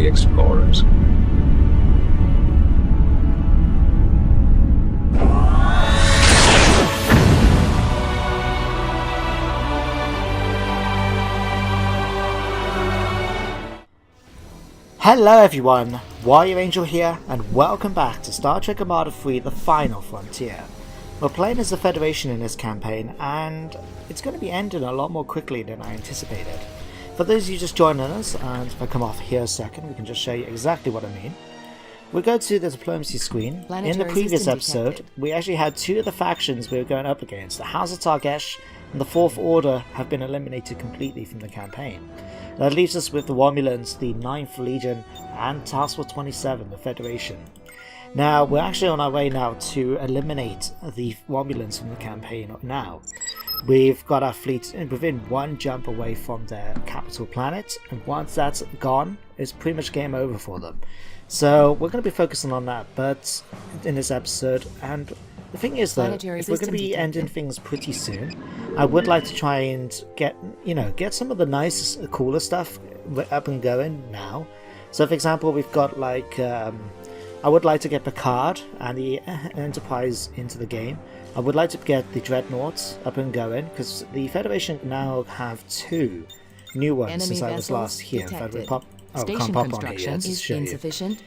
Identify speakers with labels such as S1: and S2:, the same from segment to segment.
S1: the explorers.
S2: Hello everyone, Warrior Angel here, and welcome back to Star Trek Armada 3 The Final Frontier. We're playing as the Federation in this campaign, and it's going to be ending a lot more quickly than I anticipated. For those of you just joining us, and if I come off here a second, we can just show you exactly what I mean. We'll go to the diplomacy screen. In the previous episode, we actually had two of the factions we were going up against. The House of Targesh and the Fourth Order have been eliminated completely from the campaign. That leaves us with the Romulans, the 9th Legion, and Task Force 27, the Federation. Now, we're actually on our way now to eliminate the Romulans from the campaign now. We've got our fleet within one jump away from their capital planet, and once that's gone, it's pretty much game over for them. So, we're going to be focusing on that, but in this episode, and the thing is though, if we're going to be ending things pretty soon, I would like to try and get some of the nice, cooler stuff up and going now. So for example, we've got like, I would like to get Picard and the Enterprise into the game. I would like to get the Dreadnoughts up and going, because the Federation now have two new ones since I was last here. In fact, we can't pop on here yet to show you.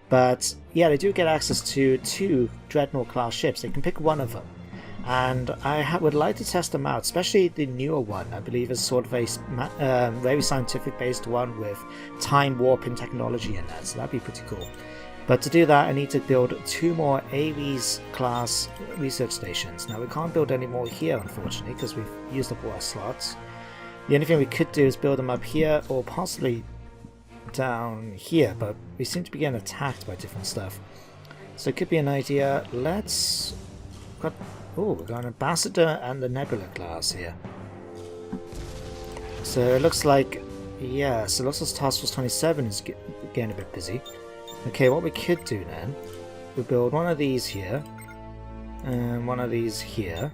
S2: But yeah, they do get access to two Dreadnought class ships. They can pick one of them. And I would like to test them out, especially the newer one. I believe is sort of a very scientific based one with time warping technology in that, so that'd be pretty cool. But to do that, I need to build two more Ares class research stations. Now we can't build any more here, unfortunately, because we've used up all our slots. The only thing we could do is build them up here, or possibly down here, but we seem to be getting attacked by different stuff. So it could be an idea. Let's... Oh, we've got an Ambassador and the Nebula class here. So it looks like, yeah, so it looks like Task Force 27 is getting a bit busy. Okay, what we could do then, we build one of these here, and one of these here.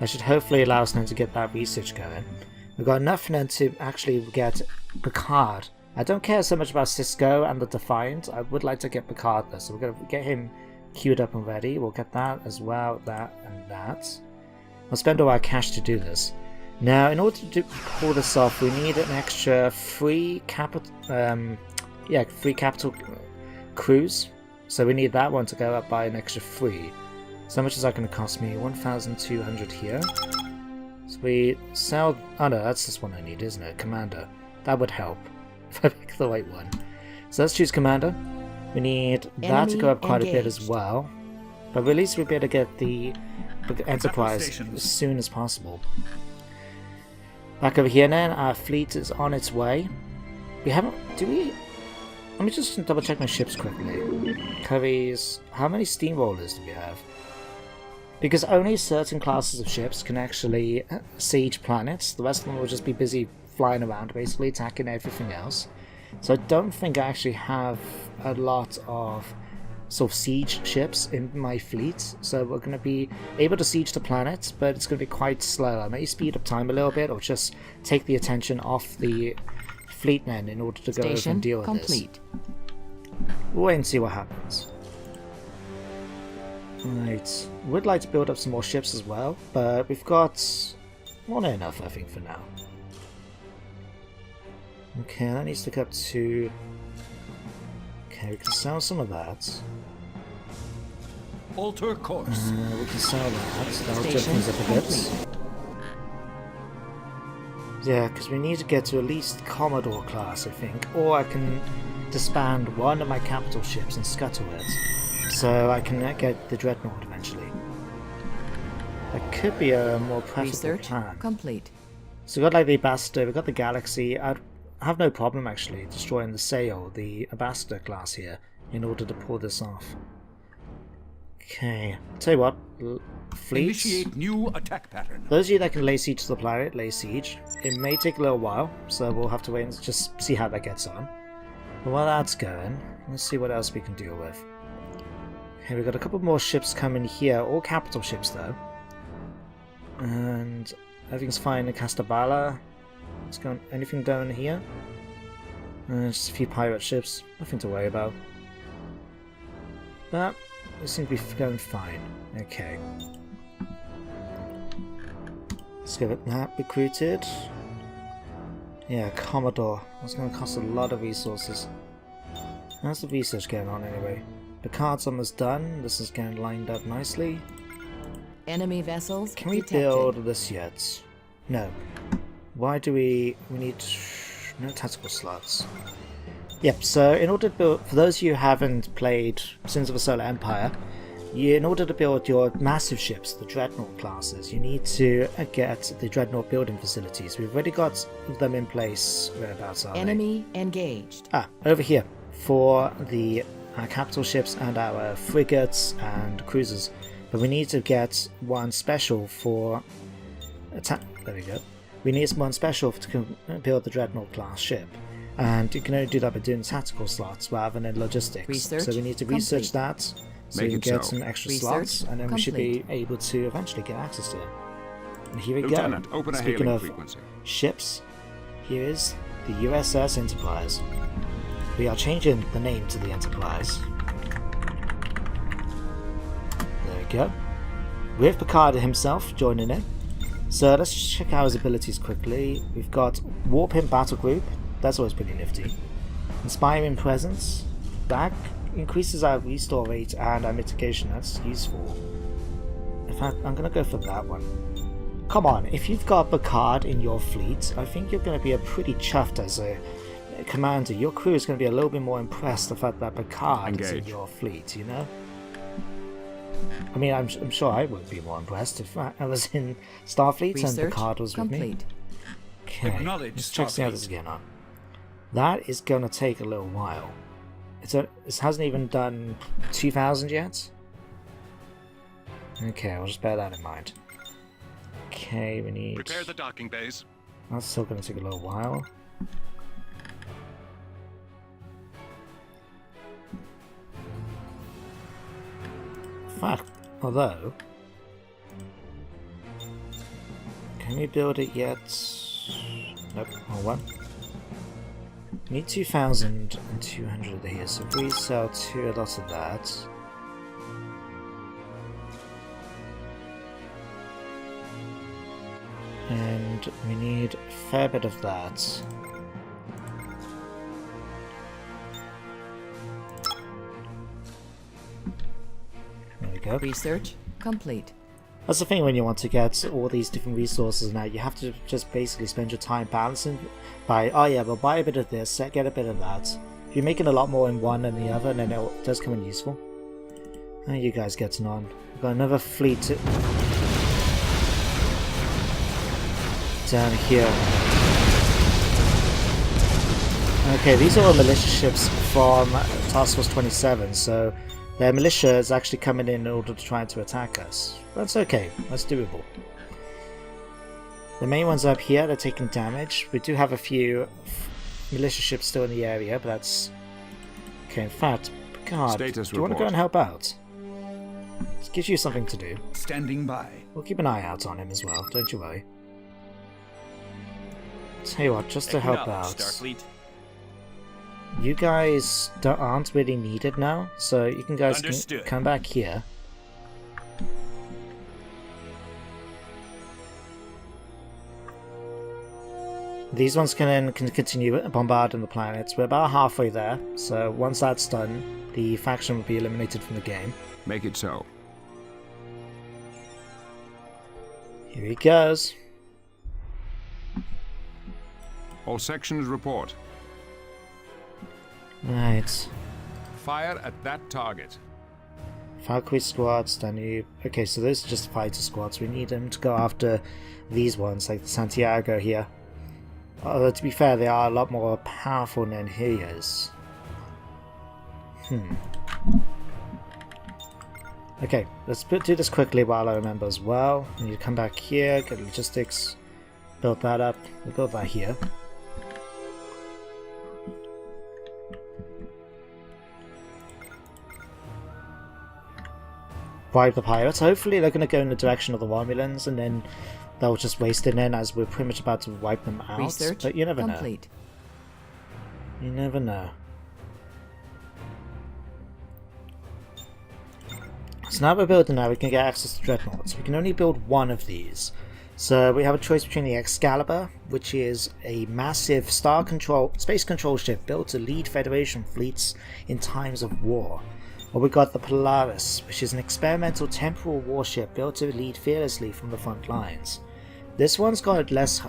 S2: That should hopefully allow us then to get that research going. We've got enough then to actually get Picard. I don't care so much about Cisco and the Defiant. I would like to get Picard though, so we're going to get him queued up and ready. We'll get that as well, that and that. We'll spend all our cash to do this. Now, in order to pull this off, we need an extra free capital cruise. So we need that one to go up by an extra 3. So how much is that going to cost me? 1,200 here. So we sell... Oh no, that's this one I need, isn't it? Commander. That would help if I pick the right one. So let's choose Commander. We need that to go up quite a bit as well. But at least we'll be able to get the Enterprise as soon as possible. Back over here then, our fleet is on its way. We haven't... Do we... Let me just double check my ships quickly. Curries... How many steamrollers do we have? Because only certain classes of ships can actually siege planets. The rest of them will just be busy flying around, basically attacking everything else. So I don't think I actually have a lot of sort of siege ships in my fleet. So we're going to be able to siege the planet, but it's going to be quite slow. I may speed up time a little bit, or just take the attention off the fleet then in order to go over and deal with this. We'll wait and see what happens. Right, would like to build up some more ships as well, but we've got more than enough, I think, for now. Okay, that needs to go up to... Okay, we can sell some of that.
S3: Alter course.
S2: We can sell that, that'll jump things up a bit. Yeah, because we need to get to at least Commodore class, I think, or I can disband one of my capital ships and scuttle it. So I can get the Dreadnought eventually. That could be a more preferable plan.
S4: Complete.
S2: So we've got like the Ambassador, we've got the Galaxy. I'd have no problem actually destroying the Sail, the Ambassador class here, in order to pull this off. Okay, tell you what, fleets.
S3: Initiate new attack pattern.
S2: Those of you that can lay siege to the planet, lay siege. It may take a little while, so we'll have to wait and just see how that gets on. But while that's going, let's see what else we can deal with. Okay, we've got a couple more ships coming here, all capital ships though. And everything's fine in Castabala. What's going? Anything down here? Just a few pirate ships. Nothing to worry about. But we seem to be going fine. Okay. Let's give it that. Recruited. Yeah, Commodore. That's going to cost a lot of resources. How's the research going on anyway? The card's almost done. This is getting lined up nicely.
S1: Enemy vessels
S2: Can we
S1: detected.
S2: build this yet? No. Why do we need no tactical slots? Yep, so in order to build, for those of you who haven't played Sins of the Solar Empire, in order to build your massive ships, the Dreadnought classes, you need to get the Dreadnought building facilities. We've already got them in place. Whereabouts are
S1: Enemy engaged.
S2: they? Ah, over here. For the capital ships and our frigates and cruisers. But we need to get one special for attack. There we go. We need one special to build the Dreadnought class ship. And you can only do that by doing tactical slots rather than in logistics.
S1: Research
S2: so we need to research
S1: complete.
S2: that so
S3: Make
S2: we can
S3: it
S2: get
S3: so.
S2: some extra
S1: Research
S2: slots, and then we should be
S1: complete.
S2: able to eventually get access to it. And here we
S3: Lieutenant,
S2: go.
S3: open a
S2: Speaking
S3: hailing
S2: of
S3: frequency.
S2: ships, here is the USS Enterprise. We are changing the name to the Enterprise. There we go. With Picard himself joining in. So let's just check out his abilities quickly. We've got Warp Him Battle Group. That's always pretty nifty. Inspiring Presence. That increases our restore rate and our mitigation. That's useful. In fact, I'm going to go for that one. Come on, if you've got Picard in your fleet, I think you're going to be a pretty chuffed as a commander. Your crew is going to be a little bit more impressed the fact that Picard is in
S3: Engage.
S2: your fleet, you know? I mean, I'm sure I would be more impressed if I was in Starfleet and
S1: Research
S2: Picard was with me.
S1: complete.
S2: Okay,
S3: Acknowledge
S2: let's check see how
S3: Starfleet.
S2: this is going on. That is going to take a little while. It hasn't even done 2,000 yet. Okay, I'll just bear that in mind. Okay, we need...
S3: Prepare the docking bays.
S2: That's still going to take a little while. Fact, although... Can we build it yet? Nope, wrong one. We need 2,200 here, so if we sell a lot of that... And we need a fair bit of that. There we go.
S1: Research complete.
S2: That's the thing when you want to get all these different resources now, you have to just basically spend your time balancing by, oh yeah, we'll buy a bit of this, get a bit of that. If you're making a lot more in one than the other, then it does come in useful. How are you guys getting on? We've got another fleet down here. Okay, these are all militia ships from Task Force 27, so their militia is actually coming in order to try to attack us. That's okay, that's doable. The main ones up here, they're taking damage. We do have a few militia ships still in the area, but that's... Okay, in fact, Picard,
S3: Status
S2: do you want to go
S3: report.
S2: and help out? It gives you something to do.
S3: Standing by.
S2: We'll keep an eye out on him as well, don't you worry. Tell you what, just to help out,
S4: Starfleet.
S2: you guys aren't really needed now, so you can
S4: Understood.
S2: come back here. These ones can continue bombarding the planets. We're about halfway there, so once that's done, the faction will be eliminated from the game.
S3: Make it so.
S2: Here he goes.
S3: All sections report.
S2: Right.
S3: Fire at that target.
S2: Valkyrie squads, Danube. Okay, so those are just fighter squads. We need them to go after these ones, like the Santiago here. Although, to be fair, they are a lot more powerful than he is. Okay, let's do this quickly while I remember as well. We need to come back here, get logistics, build that up. We'll build that here. Bribe the pirates. Hopefully they're going to go in the direction of the Romulans, and then they'll just waste it in as we're pretty much about to wipe them out.
S1: Research
S2: but you never
S1: complete.
S2: know. You never know. So now we're building we can get access to dreadnoughts. We can only build one of these. So we have a choice between the Excalibur, which is a massive space control ship built to lead Federation fleets in times of war. Or we got the Polaris, which is an experimental temporal warship built to lead fearlessly from the front lines. This one's got less...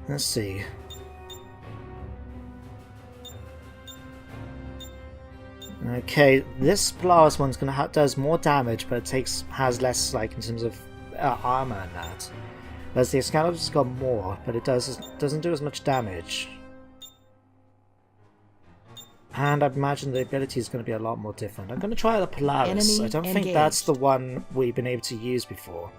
S2: Let's see. Okay, this Polaris one's gonna does more damage, but it has less, like, in terms of armor and that. Whereas the Excalibur's got more, but it doesn't do as much damage. And I imagine the ability is going to be a lot more different. I'm going to try the Polaris.
S1: Enemy
S2: I don't think
S1: engaged.
S2: that's the one we've been able to use before.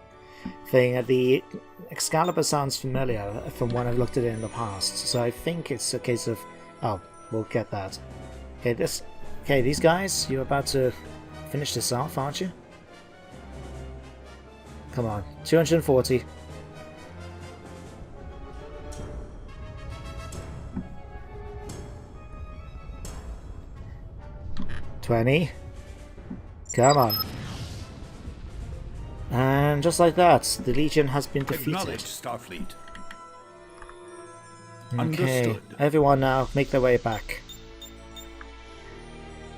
S2: The Excalibur sounds familiar from when I've looked at it in the past, so I think it's a case of... Oh, we'll get that. Okay, these guys, you're about to finish this off, aren't you? Come on, 240. $20. Come on. And just like that, the Legion has been defeated.
S4: Acknowledged, Starfleet.
S2: Okay,
S4: Understood.
S2: everyone now make their way back.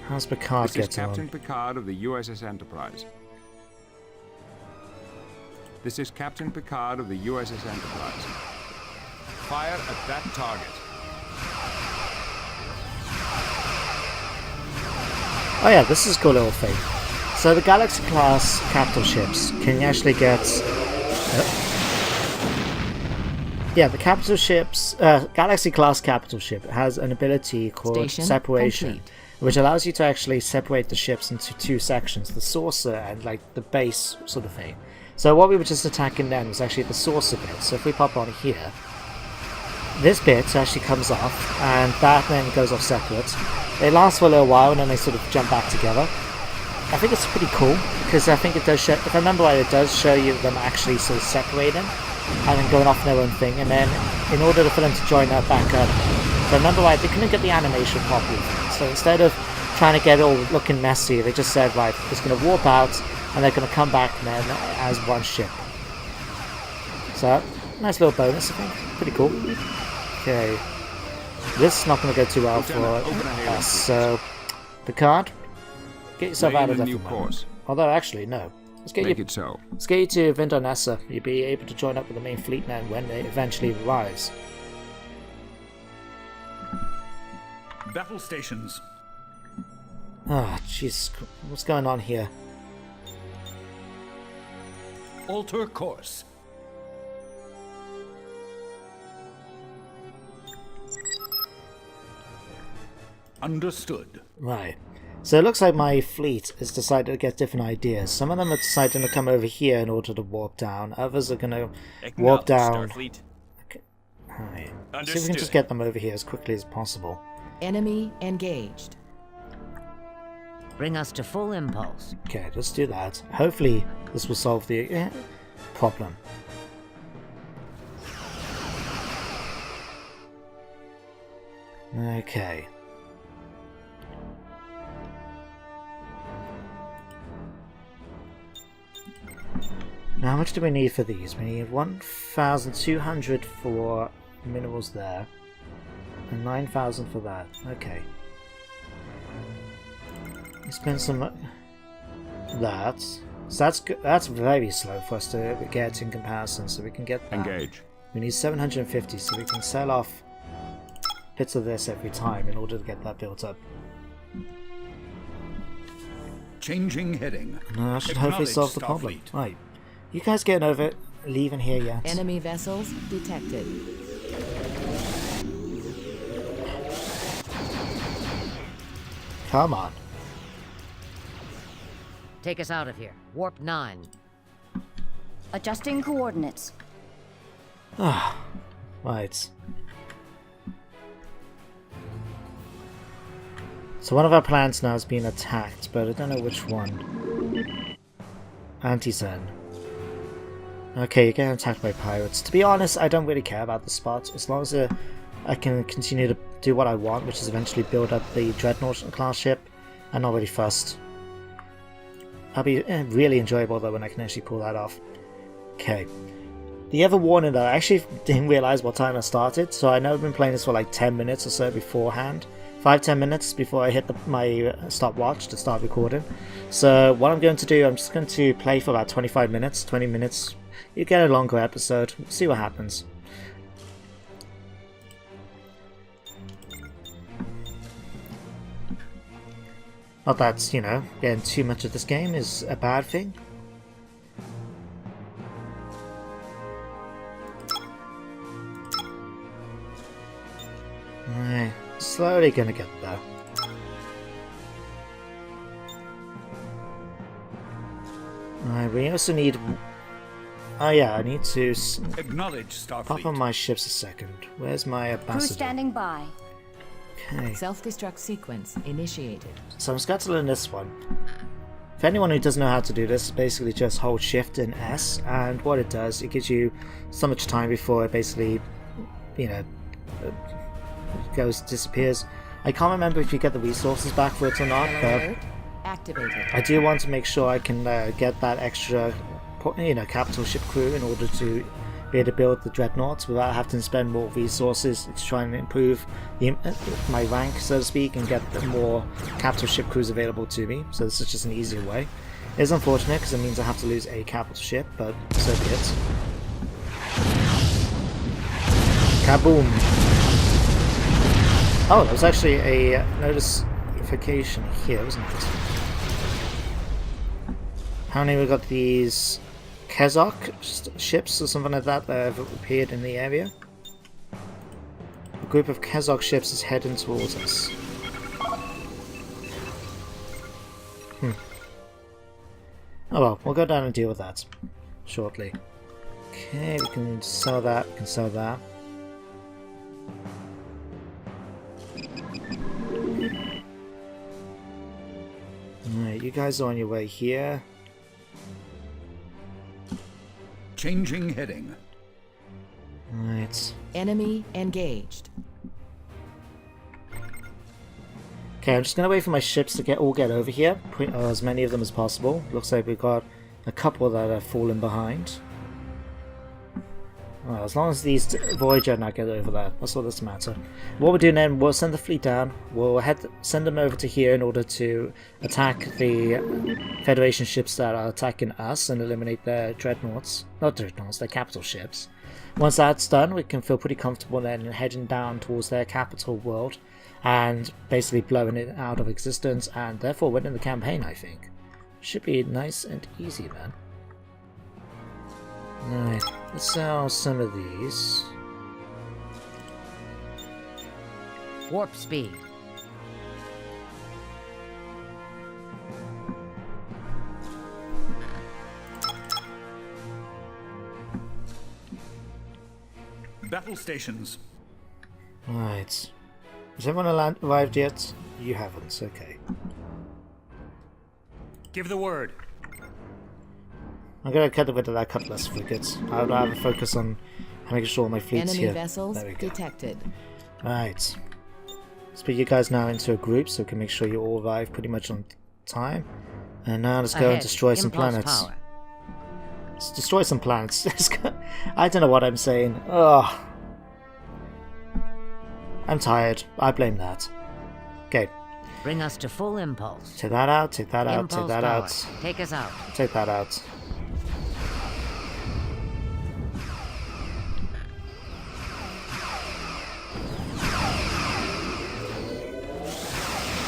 S2: How's Picard
S3: This is
S2: getting
S3: Captain
S2: on?
S3: Picard of the USS Enterprise. This is Captain Picard of the USS Enterprise. Fire at that target.
S2: Oh yeah, this is a cool little thing. So the Galaxy class capital ships can actually get... yeah, the capital ships... Galaxy class capital ship has an ability called
S1: Station
S2: separation,
S1: complete.
S2: which allows you to actually separate the ships into two sections, the saucer and like the base sort of thing. So what we were just attacking then was actually the saucer bit. So if we pop on here, this bit actually comes off, and that then goes off separate. They last for a little while, and then they sort of jump back together. I think it's pretty cool, because I think it does show, if I remember right, it does show you them actually sort of separating, and then going off their own thing, and then in order for them to join that back up, if I remember right, they couldn't get the animation properly. So instead of trying to get it all looking messy, they just said, right, it's going to warp out, and they're going to come back then as one ship. So, nice little bonus, I think. Pretty cool. Okay. This is not going to go too well for us, so... Picard, get yourself out of there
S3: New
S2: for a moment.
S3: course.
S2: Although, actually, no. Let's
S3: Make it so.
S2: get you to Vindonessa. You'll be able to join up with the main fleet then when it eventually arrives.
S4: Battle stations.
S2: Ah, jeez. What's going on here?
S4: Alter course. Understood.
S2: Right. So it looks like my fleet has decided to get different ideas. Some of them are deciding to come over here in order to warp down. Others are going to warp down.
S5: Starfleet.
S2: Right. See if we can
S5: Understood.
S2: just get them over here as quickly as possible.
S1: Enemy engaged.
S6: Bring us to full impulse.
S2: Okay, let's do that. Hopefully this will solve the problem. Okay. Now, how much do we need for these? We need 1,200 for minerals there, and 9,000 for that. Okay. We spend some that. So that's very slow for us to get in comparison. So we can get that.
S3: Engage.
S2: We need 750, so we can sell off bits of this every time in order to get that built up.
S4: Changing heading.
S2: And that should hopefully solve the problem.
S4: Starfleet.
S2: Right. You guys getting over it? Leaving here yet?
S1: Enemy vessels detected.
S2: Come on.
S6: Take us out of here. Warp 9.
S7: Adjusting coordinates.
S2: Right. So one of our planets now has been attacked, but I don't know which one. Anti-Zen. Okay, you're getting attacked by pirates. To be honest, I don't really care about the spot. As long as I can continue to do what I want, which is eventually build up the Dreadnought class ship, I'm not really fussed. That'll be really enjoyable though when I can actually pull that off. Okay. The other warning though, I actually didn't realise what time I started, so I know I've been playing this for like 10 minutes or so beforehand. 5-10 minutes before I hit my stopwatch to start recording. So what I'm going to do, I'm just going to play for about 25 minutes, 20 minutes. You get a longer episode, we'll see what happens. Not that, you know, getting too much of this game is a bad thing. Alright, slowly gonna get there. Alright, we also need... Oh yeah, I need to
S4: Acknowledge, Starfleet.
S2: pop on my ships a second. Where's my
S7: Crew
S2: ambassador?
S7: standing by.
S2: Okay.
S1: Self-destruct sequence initiated.
S2: So I'm just going to learn this one. For anyone who doesn't know how to do this, basically just hold Shift and S, and what it does, it gives you so much time before it basically, you know, disappears. I can't remember if you get the resources back for it or not, but
S1: Alert activated.
S2: I do want to make sure I can get that extra, you know, capital ship crew in order to be able to build the dreadnoughts without having to spend more resources to try and improve my rank, so to speak, and get more capital ship crews available to me. So this is just an easier way. It's unfortunate because it means I have to lose a capital ship, but so be it. Kaboom! Oh, there was actually a notification here, wasn't it? Apparently we got these Kazakh ships or something like that that have appeared in the area. A group of Kazakh ships is heading towards us. Oh well, we'll go down and deal with that shortly. Okay, we can sell that, we can sell that. Alright, you guys are on your way here.
S4: Changing heading.
S2: Right.
S1: Enemy engaged.
S2: Okay, I'm just gonna wait for my ships to all get over here. As many of them as possible. Looks like we've got a couple that are falling behind. Well, as long as these Voyager not get over there, that's all that's matter. What we'll do then, we'll send the fleet down. We'll send them over to here in order to attack the Federation ships that are attacking us and eliminate their dreadnoughts. Not dreadnoughts, their capital ships. Once that's done, we can feel pretty comfortable then heading down towards their capital world and basically blowing it out of existence and therefore winning the campaign, I think. Should be nice and easy then. Alright, let's sell some of these.
S6: Warp speed.
S4: Battle stations.
S2: Right. Has everyone arrived yet? You haven't, okay.
S4: Give the word.
S2: I'm gonna cut rid of that cutlass frigate. I would rather focus on making sure my fleet's
S1: Enemy
S2: here.
S1: vessels
S2: There we go.
S1: detected.
S2: Right. Let's put you guys now into a group so we can make sure you all arrive pretty much on time. And now let's go and
S6: Ahead.
S2: destroy some
S6: Impulse
S2: planets.
S6: power.
S2: Let's destroy some planets. I don't know what I'm saying. Ugh. I'm tired. I blame that. Okay.
S6: Bring us to full impulse.
S2: Take that out, take that out,
S6: Impulse
S2: take that
S6: power.
S2: out.
S6: Take us out.
S2: Take that out.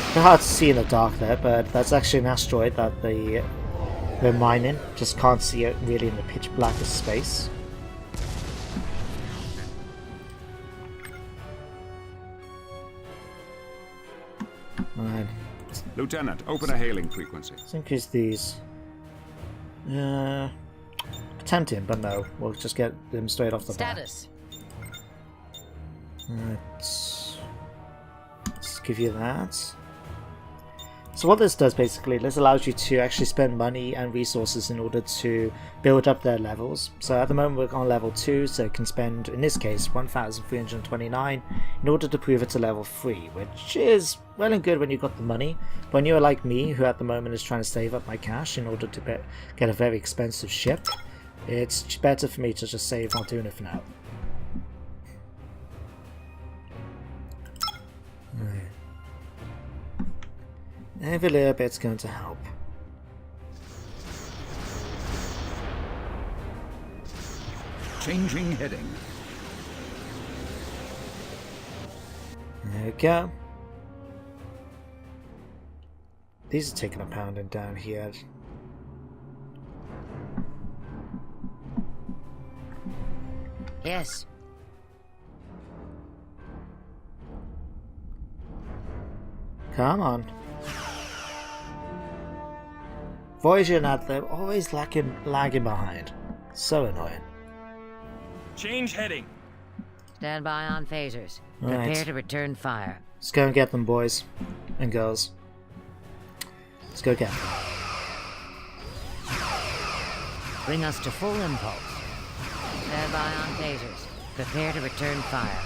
S2: It's hard to see in the dark there, but that's actually an asteroid that they're mining. Just can't see it really in the pitch black of space. Right.
S3: Lieutenant, open a hailing frequency.
S2: Let's increase these. Tempting, but no. We'll just get them straight off the bat.
S7: Status.
S2: Let's give you that. So what this does basically, this allows you to actually spend money and resources in order to build up their levels. So at the moment we're on level 2, so you can spend, in this case, 1,329 in order to prove it to level 3, which is well and good when you've got the money. But when you're like me, who at the moment is trying to save up my cash in order to get a very expensive ship, it's better for me to just save while doing it for now. Every little bit's going to help.
S4: Changing heading.
S2: There we go. These are taking a pounding down here.
S6: Yes.
S2: Come on. Voyager and Adler always lagging behind. So annoying.
S5: Change heading.
S6: Stand by on phasers.
S2: Right.
S6: Prepare to return fire.
S2: Let's go and get them, boys and girls. Let's go get them.
S6: Bring us to full impulse. Stand by on phasers. Prepare to return fire.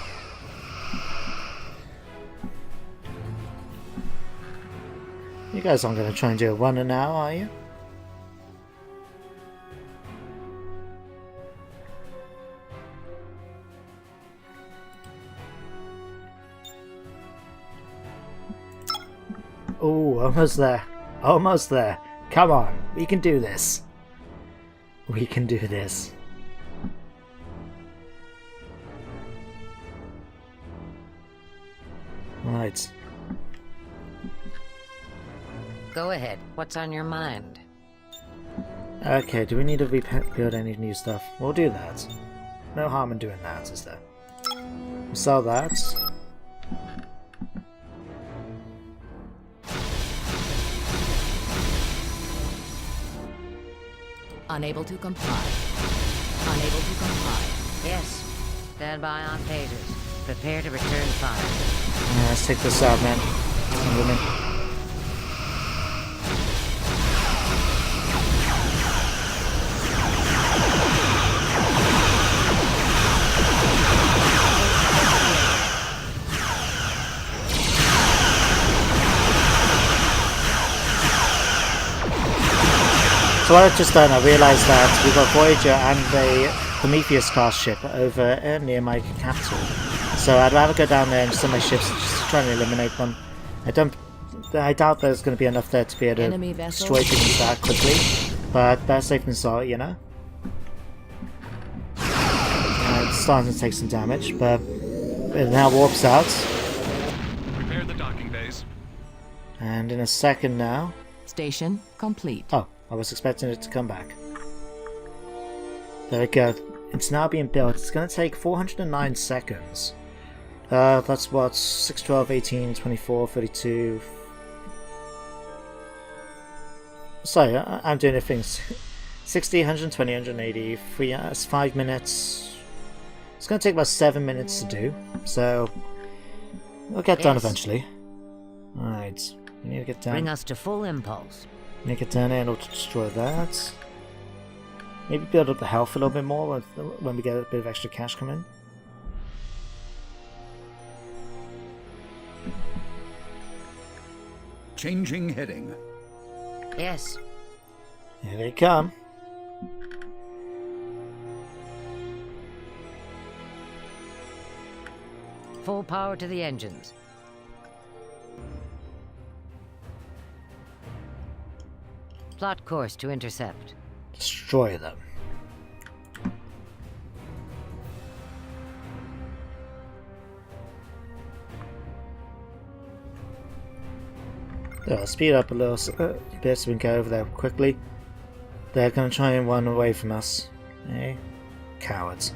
S2: You guys aren't going to try and do a runner now, are you? Oh, almost there. Almost there. Come on, we can do this. We can do this. Right.
S6: Go ahead. What's on your mind?
S2: Okay, do we need to build any new stuff? We'll do that. No harm in doing that, is there? We'll sell that.
S1: Unable to comply. Unable to comply.
S6: Yes. Stand by on phasers. Prepare to return fire.
S2: Yeah, let's take this out, man. And women. So what I've just done, I realised that we've got Voyager and a Prometheus class ship over near my capital. So I'd rather go down there and send my ships just to try and eliminate them. I doubt there's going to be enough there to be able
S1: Enemy
S2: to
S1: vessel.
S2: destroy things that quickly. But better safe than sorry, you know? It's starting to take some damage, but it now warps out.
S5: Prepare the docking bays.
S2: And in a second now...
S1: Station complete.
S2: Oh, I was expecting it to come back. There we go. It's now being built. It's going to take 409 seconds. That's what? 6, 12, 18, 24, 32... Sorry, I'm doing the things. 60, 120, 180, 5 minutes. It's going to take about 7 minutes to do. So, we'll get done eventually. Alright, we need to get down.
S6: Bring us to full impulse.
S2: Make it down there in order to destroy that. Maybe build up the health a little bit more when we get a bit of extra cash coming.
S4: Changing heading.
S6: Yes.
S2: Here they come.
S6: Full power to the engines. Plot course to intercept.
S2: Destroy them. I'll speed up a little bit so we can get over there quickly. They're going to try and run away from us. Eh? Cowards.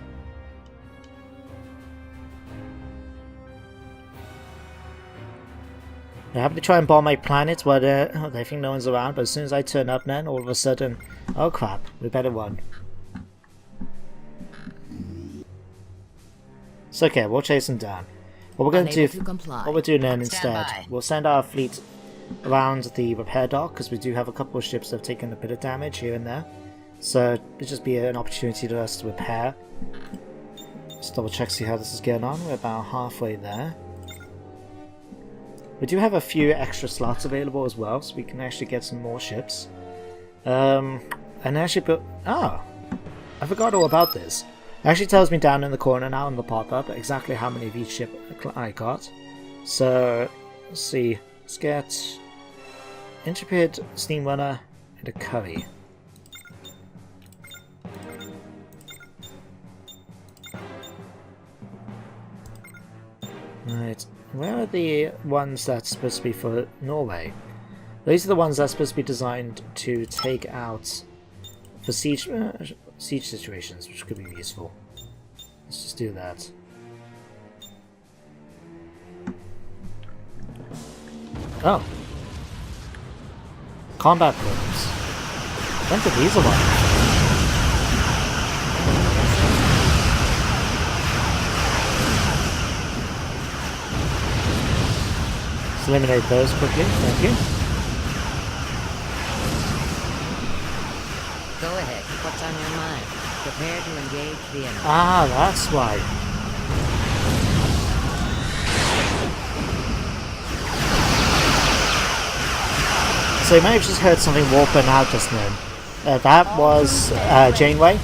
S2: They're happy to try and bomb my planet where they think no one's around, but as soon as I turn up then, all of a sudden, oh crap, we better run. It's okay, we'll chase them down. What we're going to do, what we're doing then instead, we'll send our fleet around the repair dock, because we do have a couple of ships that have taken a bit of damage here and there. So it'll just be an opportunity to us to repair. Just double check, see how this is going on. We're about halfway there. We do have a few extra slots available as well, so we can actually get some more ships. And actually put... Ah! I forgot all about this. It actually tells me down in the corner now in the pop-up exactly how many of each ship I got. So, let's see. Let's get Intrepid, Steam Runner, and a Curry. Right, where are the ones that's supposed to be for Norway? These are the ones that's supposed to be designed to take out for siege situations, which could be useful. Let's just do that. Oh. Combat programs. When did these arrive? Let's eliminate those quickly, thank you.
S6: Go ahead. What's on your mind? Prepare to engage the enemy.
S2: Ah, that's why. So you may have just heard something warping out just then. That was Janeway.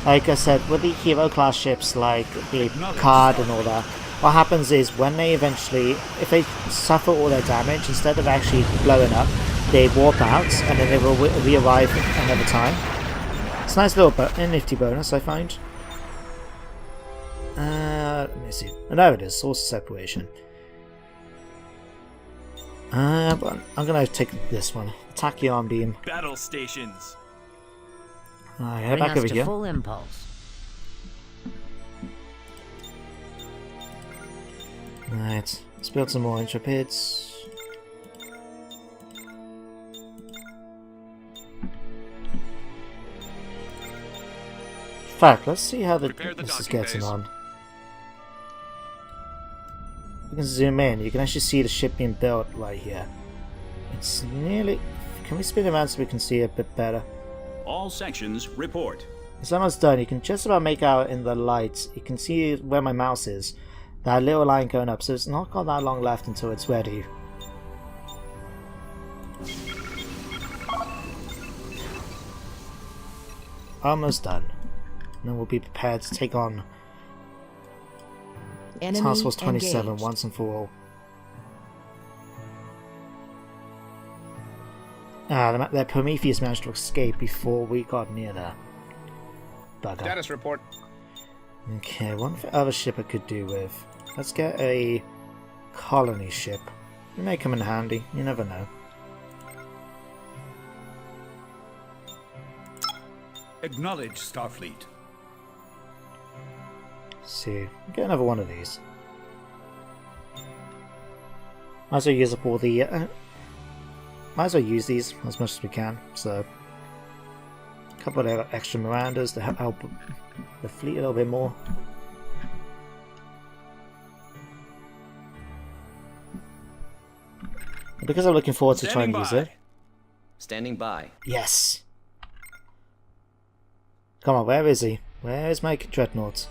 S2: Like I said, with the hero class ships like the Card and all that, what happens is when they eventually, if they suffer all their damage, instead of actually blowing up, they warp out and then they will re-arrive another time. It's a nice little nifty bonus, I find. Let me see. Oh, there it is, source of separation. But I'm gonna take this one. Attack your arm beam.
S5: Battle stations.
S2: Head
S6: Bring
S2: back
S6: us
S2: over
S6: to
S2: here.
S6: full impulse.
S2: Right, let's build some more Intrepids. In fact, let's see how this is getting on. You can zoom in, you can actually see the ship being built right here. It's nearly... Can we spin around so we can see it a bit better?
S4: All sections report.
S2: It's almost done. You can just about make out in the lights. You can see where my mouse is. That little line going up, so it's not got that long left until it's ready. Almost done. And then we'll be prepared to take on
S1: Enemy
S2: Task Force 27
S1: engaged.
S2: once and for all. Ah, the Prometheus managed to escape before we got near there. Bugger.
S3: Status report.
S2: Okay, one other ship I could do with. Let's get a colony ship. It may come in handy, you never know.
S4: Acknowledge Starfleet.
S2: Let's see, get another one of these. Might as well use up all the... might as well use these as much as we can, so... A couple of extra Mirandas to help the fleet a little bit more. Because I'm looking forward to trying to use it.
S8: Standing by.
S2: Yes! Come on, where is he? Where is my dreadnought?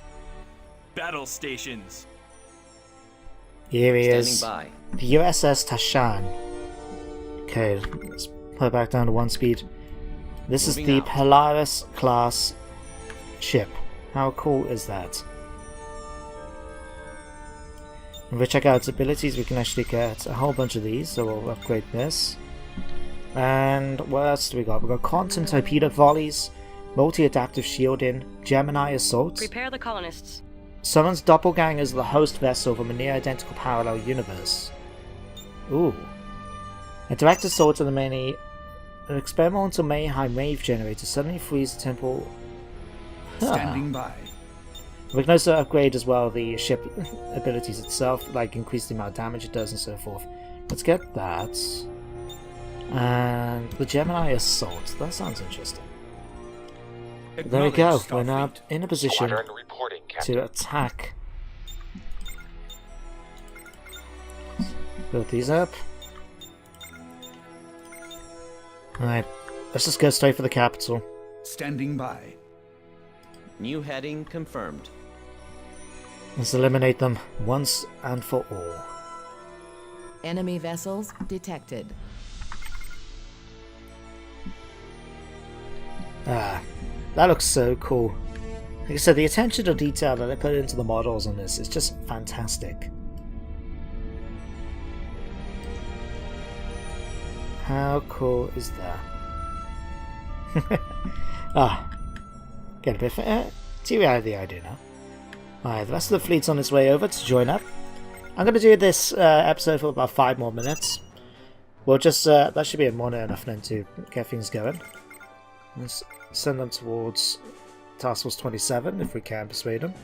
S5: Battle stations.
S2: Here he
S8: Standing
S2: is.
S8: by.
S2: The USS Tashan. Okay, let's put it back down to 1 speed. This is
S8: Moving
S2: the
S8: out.
S2: Polaris class ship. How cool is that? If we check out its abilities, we can actually get a whole bunch of these, so we'll upgrade this. And what else do we got? We've got quantum torpedo volleys, multi-adaptive shielding, Gemini assault,
S9: Prepare the colonists.
S2: summons doppelgangers the host vessel from a near-identical parallel universe. Ooh. A direct assault on the many... An experimental Mayheim wave generator suddenly frees the temple...
S4: Standing by.
S2: We can also upgrade as well the ship abilities itself, like increase the amount of damage it does and so forth. Let's get that. And the Gemini assault. That sounds interesting. There we go. We're now in a position to attack. Build these up. Alright, let's just go straight for the capital.
S4: Standing by.
S8: New heading confirmed.
S2: Let's eliminate them once and for all.
S1: Enemy vessels detected.
S2: Ah, that looks so cool. Like I said, the attention to detail that they put into the models on this is just fantastic. How cool is that? Get a bit teary-eyed I do now. Alright, the rest of the fleet's on its way over to join up. I'm going to do this episode for about 5 more minutes. We'll just, that should be more than enough then to get things going. Let's send them towards Task Force 27 if we can persuade them.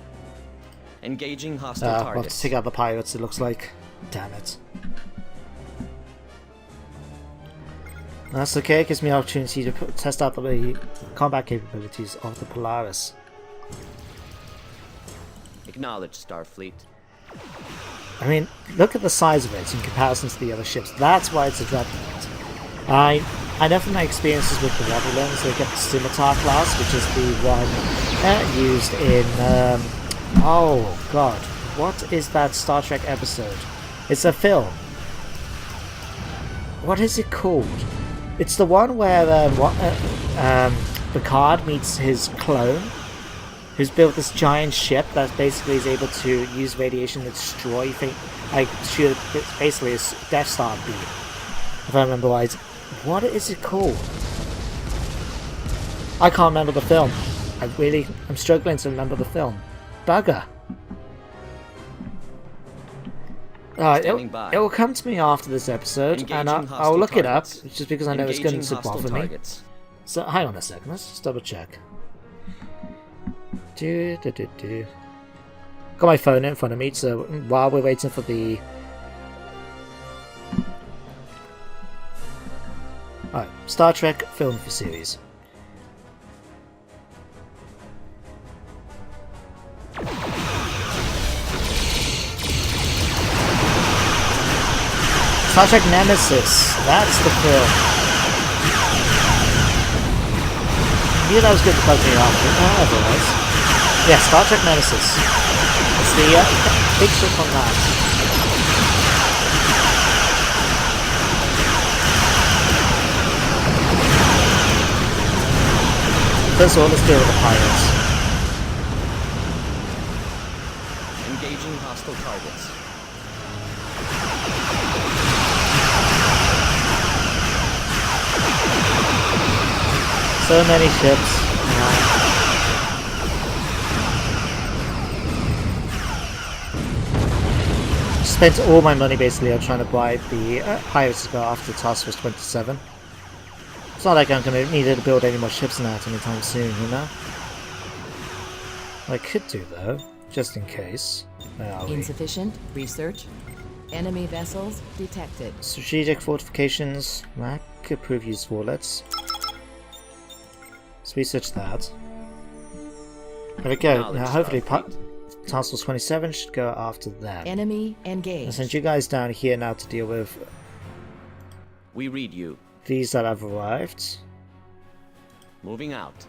S8: Engaging hostile
S2: We'll have to
S8: targets.
S2: take out the pirates, it looks like. Damn it. That's okay, it gives me an opportunity to test out the combat capabilities of the Polaris.
S8: Acknowledged, Starfleet.
S2: I mean, look at the size of it in comparison to the other ships. That's why it's a dreadnought. I know from my experiences with the Waterlands, they get the Scimitar class, which is the one used in... oh god, what is that Star Trek episode? It's a film. What is it called? It's the one where Picard meets his clone, who's built this giant ship that basically is able to use radiation to destroy things, like shoot basically a Death Star beam, if I remember right. What is it called? I can't remember the film. I'm struggling to remember the film. Bugger. It will come to me after this episode, and I'll look it up, just because I know it's going to bother me. So, hang on a second, let's just double check. Got my phone in front of me, so while we're waiting for the... Alright, Star Trek film series. Star Trek Nemesis, that's the film. I knew that was good to bug me off, but otherwise. Yeah, Star Trek Nemesis. It's the big ship on that. First of all, let's deal with the pirates.
S8: Engaging hostile targets.
S2: So many ships. Spent all my money basically on trying to buy the pirates to go after Task Force 27. It's not like I'm going to need to build any more ships in that anytime soon, you know? I could do though, just in case. Where are we?
S1: Insufficient research. Enemy vessels detected.
S2: Strategic fortifications. That could prove useful. Let's research that. There we go. Now hopefully Task Force 27 should go after them.
S1: Enemy
S2: I'll
S1: engaged.
S2: send you guys down here now to deal with
S8: We read you.
S2: these that have arrived.
S8: Moving out.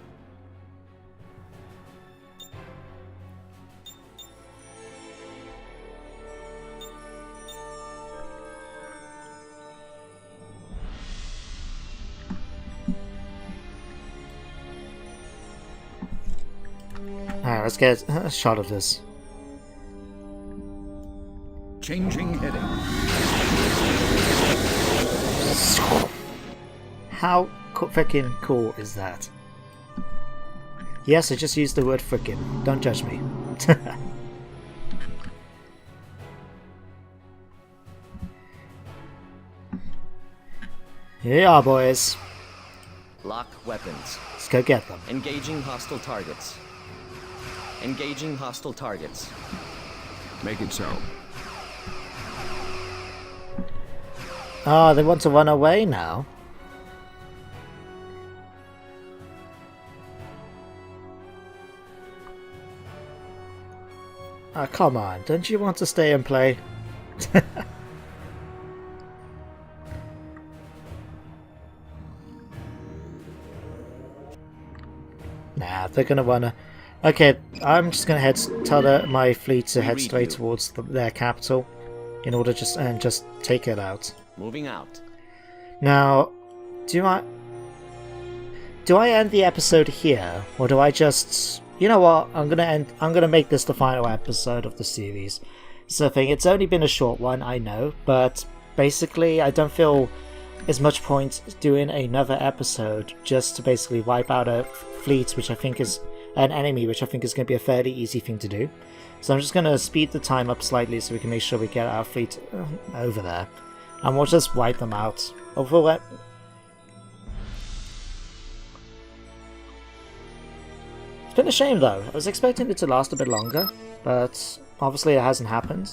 S2: Alright, let's get a shot of this.
S4: Changing heading.
S2: How freaking cool is that? Yes, I just used the word frickin'. Don't judge me. Here you are, boys.
S8: Lock weapons.
S2: Let's go get them.
S8: Engaging hostile targets. Engaging hostile targets.
S3: Make it so.
S2: Oh, they want to run away now. Ah, come on. Don't you want to stay and play? they're gonna wanna. Okay, I'm just gonna tell my fleet to head straight towards their capital, in order just take it out.
S8: Moving out.
S2: Now, do I end the episode here, or do I just? You know what? I'm gonna make this the final episode of the series. So, it's only been a short one, I know, but basically, I don't feel as much point doing another episode just to basically wipe out a fleet, which I think is an enemy, which I think is going to be a fairly easy thing to do. So I'm just going to speed the time up slightly so we can make sure we get our fleet over there, and we'll just wipe them out. Overall, it's been a shame though. I was expecting it to last a bit longer, but obviously it hasn't happened.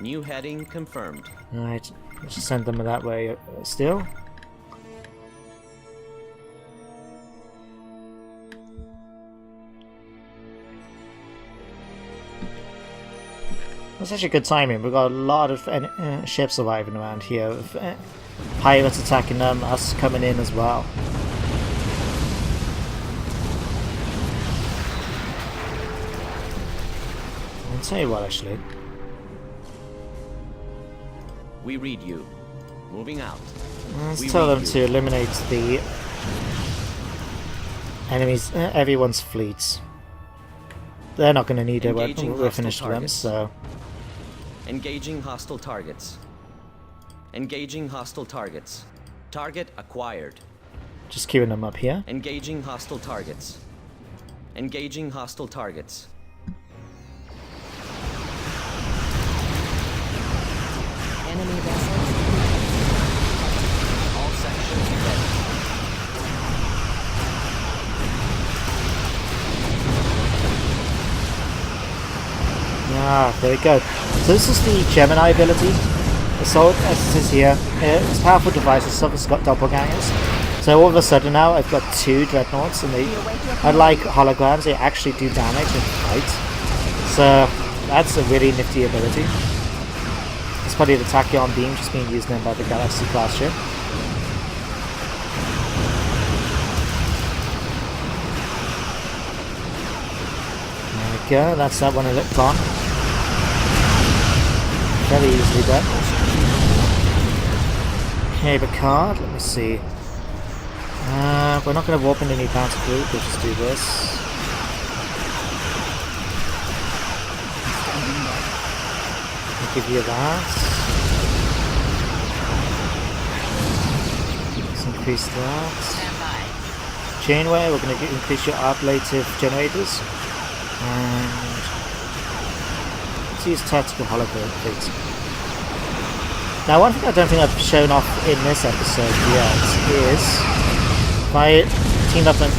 S8: New heading confirmed.
S2: Alright, let's just send them that way still. That's actually good timing. We've got a lot of ships arriving around here, with pirates attacking them, us coming in as well. I'll tell you what, actually.
S8: We read you. Moving out.
S2: Let's tell them to eliminate the enemies, everyone's fleets. They're not going to need it when we're finished with them, so...
S8: Engaging hostile targets. Engaging hostile targets. Target acquired.
S2: Just queuing them up here.
S8: Engaging hostile targets. Engaging hostile targets.
S1: Enemy vessels.
S8: All sections ready.
S2: Ah, there we go. So this is the Gemini ability. So as it is here, it's a powerful device. It's got doppelgangers. So all of a sudden now I've got 2 dreadnoughts, and they, unlike holograms, they actually do damage in fight. So that's a really nifty ability. It's probably the Tachyon beam just being used then by the Galaxy class ship. There we go, that's that one electron. Very easily done. Okay, Picard, let me see. We're not going to warp in any bounty group, we'll just do this. I'll give you that. Let's increase that. Chainway, we're going to increase your ablative generators. And let's use tactical hologram fleet. Now, one thing I don't think I've shown off in this episode yet is if I team up on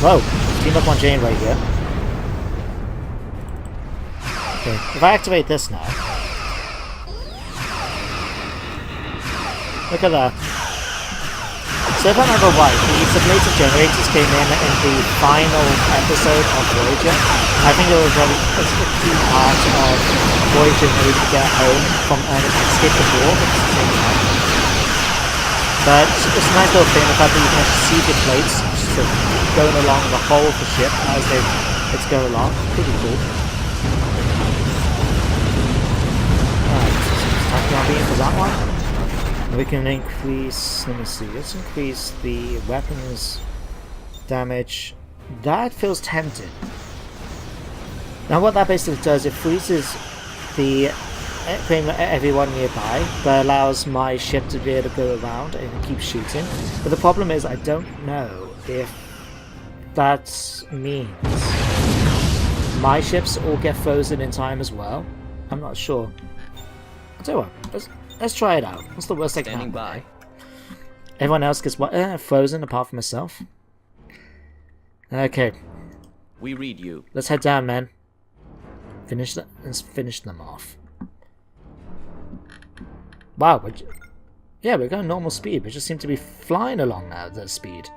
S2: Janeway here. Okay, if I activate this now, look at that. So if I remember right, the ablative generators came in the final episode of Voyager. I think it was a key part of Voyager needing to get home from escape the war at the same time. But it's a nice little thing, the fact that you can actually see the plates just sort of going along the whole of the ship as it's going along. Pretty cool. Alright, Tachyon beam for that one. We can increase, let me see, let's increase the weapons damage. That feels tempting. Now what that basically does, it freezes the everyone nearby, but allows my ship to be able to go around and keep shooting. But the problem is I don't know if that means my ships all get frozen in time as well. I'm not sure. I'll tell you what, let's try it out. What's the worst that can happen?
S8: By.
S2: Everyone else gets frozen apart from myself. Okay.
S8: We read you.
S2: Let's head down, man. Let's finish them off. Wow, we're going normal speed. We just seem to be flying along now at that speed.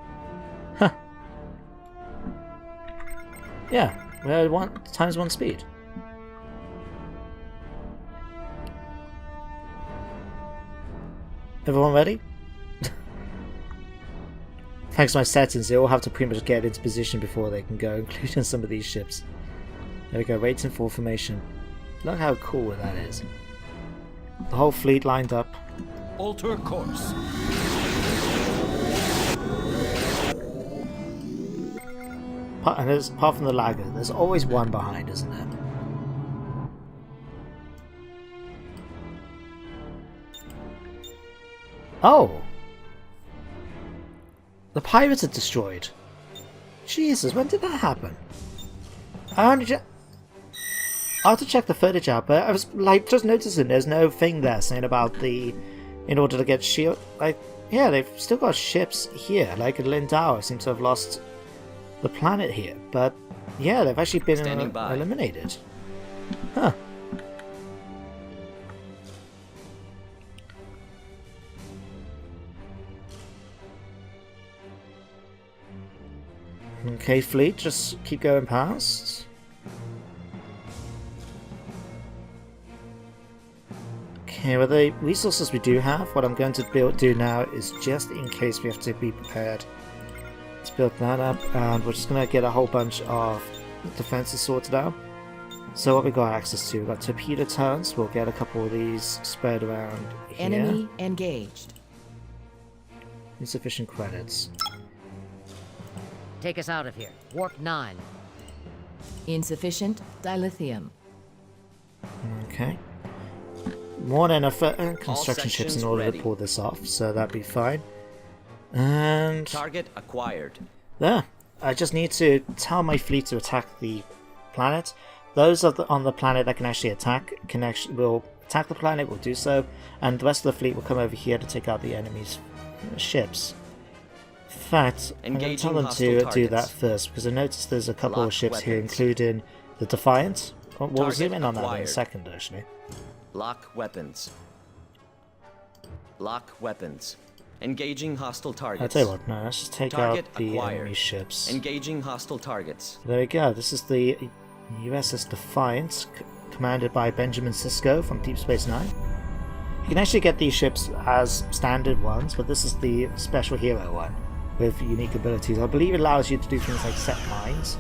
S2: Huh. Yeah, we're ×1 speed. Everyone ready? thanks to my settings, they all have to pretty much get into position before they can go, including some of these ships. There we go, waiting for formation. Look how cool that is. The whole fleet lined up.
S4: Alter course.
S2: And there's, apart from the lagger, there's always one behind, isn't there? Oh! The pirates are destroyed. Jesus, when did that happen? I have to check the footage out, but I was like just noticing there's no thing there saying about the in order to get shield. Like, yeah, they've still got ships here. Like Lindau seems to have lost the planet here, but yeah, they've actually been eliminated. Huh. Okay, fleet, just keep going past. Okay, well, the resources we do have, what I'm going to do now is just in case we have to be prepared. Let's build that up, and we're just going to get a whole bunch of defenses sorted out. So what we got access to, we've got torpedo turrets, we'll get a couple of these spread around here.
S1: Enemy engaged.
S2: Insufficient credits.
S6: Take us out of here. Warp 9.
S1: Insufficient dilithium.
S2: Okay. More than enough construction ships in order
S8: ready.
S2: to pull this off, so that'd be fine. And
S8: Target acquired.
S2: there. I just need to tell my fleet to attack the planet. Those on the planet that can actually attack will attack the planet, will do so, and the rest of the fleet will come over here to take out the enemy's ships. In fact, I'm going to tell them to do that first, because I noticed there's a couple of ships here, including the Defiant. We'll zoom in on that in a second, actually.
S8: Lock weapons. Lock weapons. Engaging hostile targets.
S2: I'll tell you what, no, let's just take
S8: Target
S2: out the
S8: acquired.
S2: enemy ships.
S8: Engaging hostile targets.
S2: There we go, this is the USS Defiant, commanded by Benjamin Sisko from Deep Space Nine. You can actually get these ships as standard ones, but this is the special hero one with unique abilities. I believe it allows you to do things like set mines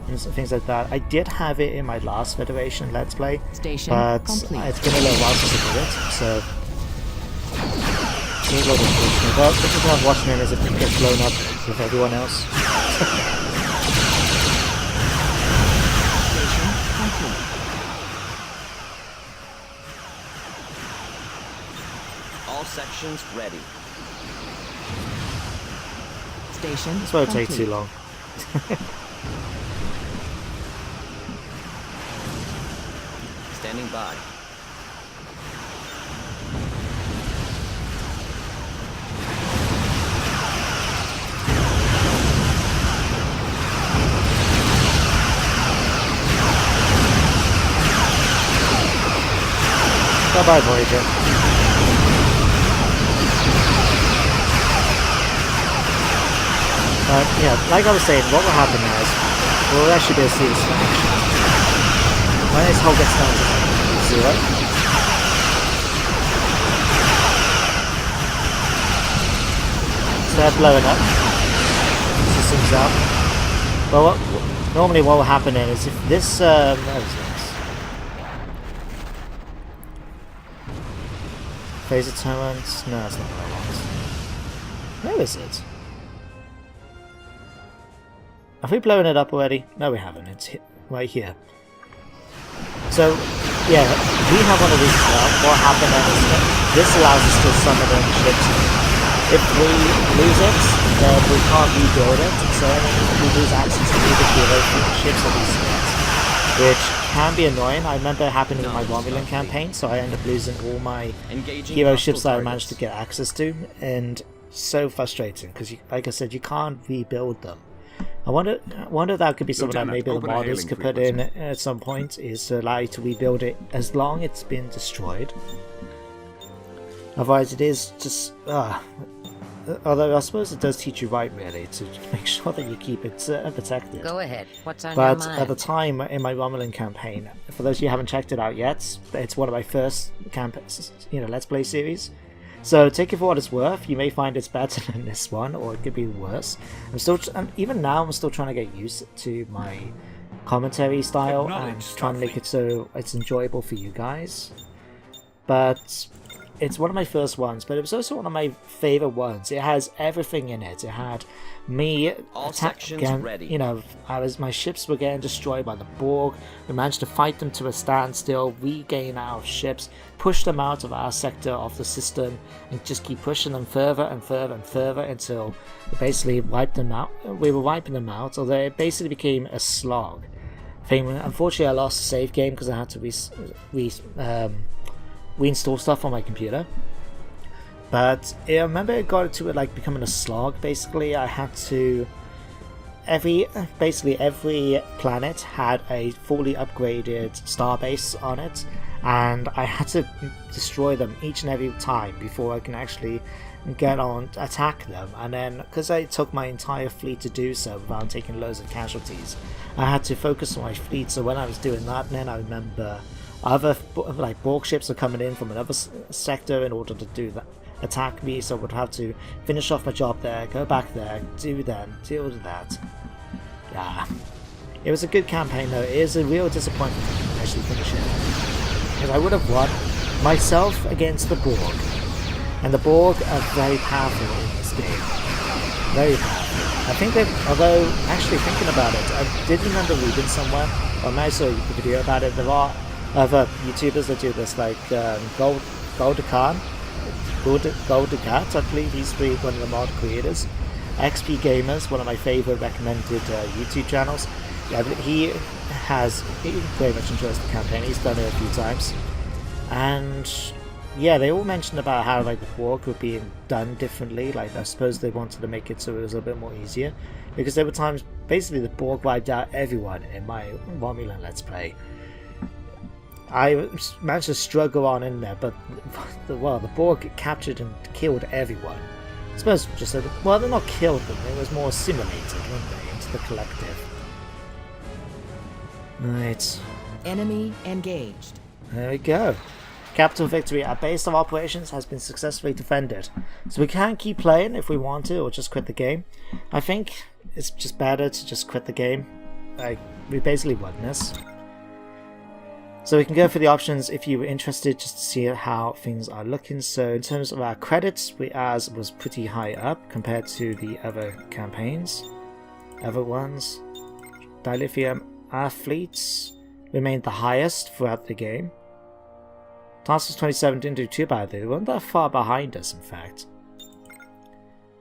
S2: and things like that. I did have it in my last Federation Let's Play,
S1: Station
S2: but
S1: complete.
S2: it's been a little while since I did it, so it's a little unfortunate. But this is not watching it as it gets blown up with everyone else.
S1: Station complete.
S8: All sections ready.
S1: Station
S2: This won't take
S1: complete.
S2: too long.
S8: Standing by.
S2: Bye-bye, Voyager. Yeah, like I was saying, what will happen now is we'll actually be able to see this in action. When this hull gets down to 0, start blowing up. Systems out. Well, normally what will happen then is if this where is this? Phaser turrets? No, that's not what I want. Where is it? Have we blown it up already? No, we haven't. It's right here. So, yeah, we have one of these as well. What happened then is that this allows us to summon in ships. If we lose it, then we can't rebuild it. So we lose access to the hero ships that we select, which can be annoying. I remember it happening in my Romulan campaign, so I ended up losing all my
S8: Engaging
S2: hero
S8: hostile
S2: ships that I
S8: targets.
S2: managed to get access to, and so frustrating because, like I said, you can't rebuild them. I wonder if that could be something that
S3: Lieutenant,
S2: maybe the
S3: open a
S2: modders
S3: hailing
S2: could put in
S3: frequency.
S2: at some point, is to allow you to rebuild it as long as it's been destroyed. Otherwise, it is just although I suppose it does teach you right, really, to make sure that you keep it protected.
S6: Go ahead. What's on
S2: But
S6: your mind?
S2: at the time in my Romulan campaign, for those of you who haven't checked it out yet, it's one of my first Let's Play series. So take it for what it's worth. You may find it's better than this one, or it could be worse. Even now, I'm still trying to get used to my commentary style and trying to make it so it's enjoyable for you guys. But it's one of my first ones, but it was also one of my favorite ones. It has everything in it. It had me
S8: All sections ready.
S2: You know, my ships were getting destroyed by the Borg. We managed to fight them to a standstill, regain our ships, push them out of our sector of the system, and just keep pushing them further and further and further until we basically wiped them out. We were wiping them out, although it basically became a slog. Unfortunately, I lost the save game because I had to reinstall stuff on my computer. But I remember it got to it like becoming a slog. Basically, I had to every planet had a fully upgraded starbase on it, and I had to destroy them each and every time before I can actually get on attack them. And then because I took my entire fleet to do so without taking loads of casualties, I had to focus on my fleet. So when I was doing that, then I remember other like Borg ships are coming in from another sector in order to do that, attack me, so I would have to finish off my job there, go back there, deal with that. Yeah, it was a good campaign though. It is a real disappointment to actually finish it, because I would have won myself against the Borg, and the Borg are very powerful in this game, very powerful. I think that, although actually thinking about it, I did remember reading somewhere, or I saw a video about it, there are other YouTubers that do this, like Goldakat, I believe he's one of the mod creators. XP Gamers, one of my favorite recommended YouTube channels. Yeah, he very much enjoys the campaign. He's done it a few times, and yeah, they all mentioned about how like the Borg could be done differently. Like I suppose they wanted to make it so it was a bit more easier, because there were times basically the Borg wiped out everyone in my Romulan Let's Play. I managed to struggle on in there, but the Borg captured and killed everyone. I suppose just so well, they're not killed them, it was more assimilated, weren't they, into the collective. Right.
S1: Enemy engaged.
S2: There we go. Capital victory. Our base of operations has been successfully defended. So we can keep playing if we want to, or just quit the game. I think it's just better to just quit the game. Like, we basically won this. So we can go for the options if you were interested, just to see how things are looking. So in terms of our credits, ours was pretty high up compared to the other campaigns, other ones. Dilithium, our fleets remained the highest throughout the game. Task Force 27 didn't do too bad, they weren't that far behind us in fact.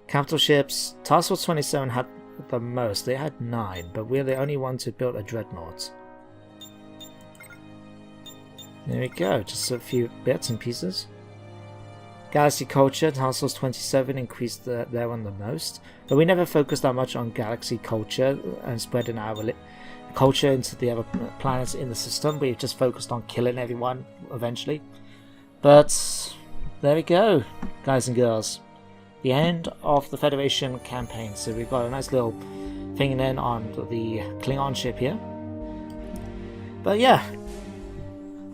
S2: Capital ships, Task Force 27 had the most, they had 9, but we're the only ones who built a dreadnought. There we go, just a few bits and pieces. Galaxy culture, Task Force 27 increased their one the most, but we never focused that much on galaxy culture and spreading our culture into the other planets in the system. We just focused on killing everyone eventually. But there we go, guys and girls. The end of the Federation campaign. So we've got a nice little thing in on the Klingon ship here. But yeah,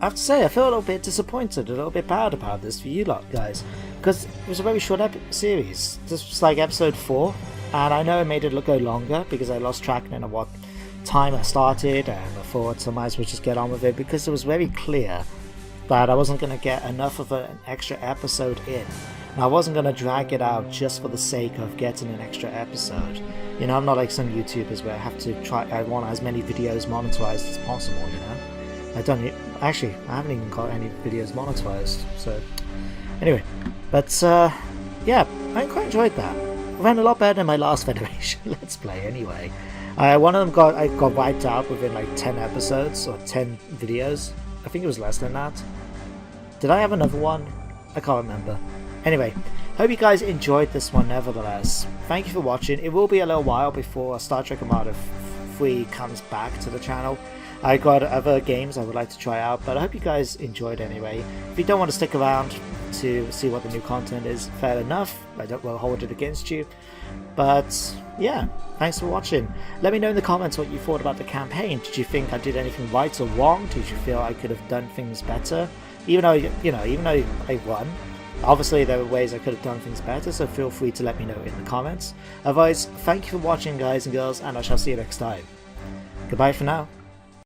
S2: I have to say, I feel a little bit disappointed, a little bit bad about this for you lot, guys, because it was a very short series. This was like episode 4, and I know I made it go longer because I lost track of what time I started, and I thought I might as well just get on with it, because it was very clear that I wasn't going to get enough of an extra episode in. And I wasn't going to drag it out just for the sake of getting an extra episode. You know, I'm not like some YouTubers where I want as many videos monetized as possible, you know. I haven't even got any videos monetized, so anyway, but yeah, I quite enjoyed that. I ran a lot better than my last Federation Let's Play anyway. One of them got wiped out within like 10 episodes or 10 videos. I think it was less than that. Did I have another one? I can't remember. Anyway, hope you guys enjoyed this one nevertheless. Thank you for watching. It will be a little while before Star Trek Armada 3 comes back to the channel. I got other games I would like to try out, but I hope you guys enjoyed anyway. If you don't want to stick around to see what the new content is, fair enough. I won't hold it against you. But yeah, thanks for watching. Let me know in the comments what you thought about the campaign. Did you think I did anything right or wrong? Did you feel I could have done things better? Even though I won, Obviously there were ways I could have done things better, so feel free to let me know in the comments. Otherwise, thank you for watching guys and girls, and I shall see you next time. Goodbye for now.